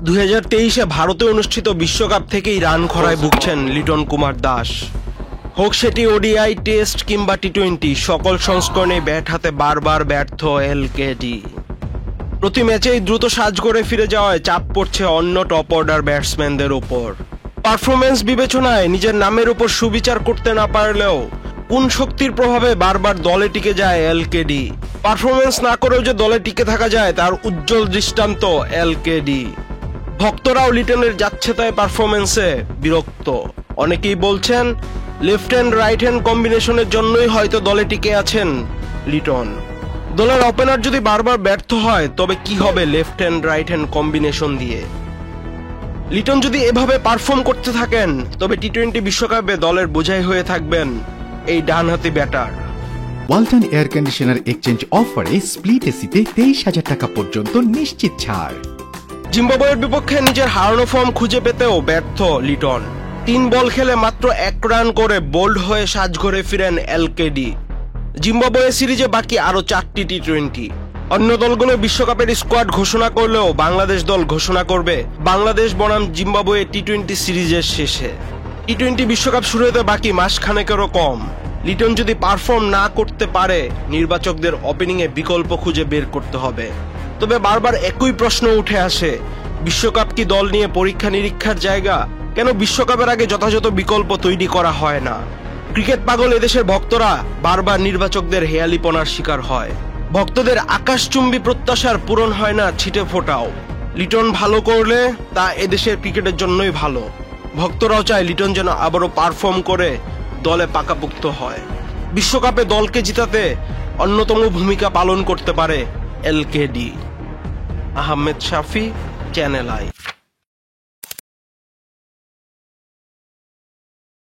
2023-এ ভারতে অনুষ্ঠিত বিশ্বকাপ থেকেই রান খরায় ভুগছেন লিটন কুমার দাস। হোক সেটি ওডিআই, টেস্ট কিংবা টি-20, সকল সংস্করণে ব্যাট হাতে বারবার ব্যর্থ এলকেডি। প্রতি ম্যাচেই দ্রুত সাজ করে ফিরে যাওয়ায় চাপ পড়ছে অন্য টপ অর্ডার ব্যাটসম্যানদের উপর। পারফরমেন্স বিবেচনায় নিজের নামের উপর সুবিচার করতে না পারলেও কোন শক্তির প্রভাবে বারবার দলে টিকে যায় এলকেডি। পারফরমেন্স না করেও যে দলে টিকে থাকা যায় তার উজ্জ্বল দৃষ্টান্ত এলকেডি। ভক্তরাও লিটনের যাচ্ছে তাই পারফরমেন্সে বিরক্ত। অনেকেই বলছেন লেফট হ্যান্ড রাইট হ্যান্ড কম্বিনেশনের জন্যই হয়তো দলে টিকে আছেন লিটন। দলের ওপেনার যদি বারবার ব্যর্থ হয় তবে কি হবে left hand right hand combination দিয়ে? লিটন যদি এভাবে পারফর্ম করতে থাকেন তবে টি-20 বিশ্বকাপে দলের বোঝাই হয়ে থাকবেন এই ডানহাতি batter. Walton air conditioner exchange অফারে স্প্লিট এসিতে 23,000 টাকা পর্যন্ত নিশ্চিত ছাড়। জিম্বাবুয়ের বিপক্ষে নিজের হারানো ফর্ম খুঁজে পেতেও ব্যর্থ লিটন। 3 বল খেলে মাত্র 1 রান করে বোল্ড হয়ে সাজঘরে ফিরেন এলকেডি। জিম্বাবুয়ে সিরিজে বাকি আরো 4টি টি-20। অন্য দলগুলো বিশ্বকাপের স্কোয়াড ঘোষণা করলেও বাংলাদেশ দল ঘোষণা করবে বাংলাদেশ বনাম জিম্বাবুয়ে টি-20 সিরিজের শেষে। টি-20 বিশ্বকাপ শুরু হতে বাকি মাসখানেকেরও কম। লিটন যদি পারফর্ম না করতে পারে নির্বাচকদের ওপেনিংয়ে বিকল্প খুঁজে বের করতে হবে। তবে বারবার একই প্রশ্ন উঠে আসে, বিশ্বকাপ কি দল নিয়ে পরীক্ষা নিরীক্ষার জায়গা? কেন বিশ্বকাপের আগে যথাযথ বিকল্প তৈরি করা হয় না? ক্রিকেট পাগল এদেশের ভক্তরা বারবার নির্বাচকদের হেয়ালিপনার শিকার হয়। ভক্তদের আকাশচুম্বী প্রত্যাশার পূরণ হয় না ছিটে ফোটাও। লিটন ভালো করলে তা এদেশের ক্রিকেটের জন্যই ভালো। ভক্তরাও চায় লিটন যেন আবারও পারফর্ম করে দলে পাকাপোক্ত হয়। বিশ্বকাপে দলকে জিতাতে অন্যতম ভূমিকা পালন করতে পারে এলকেডি। আহমেদ শাফি, চ্যানেল আই।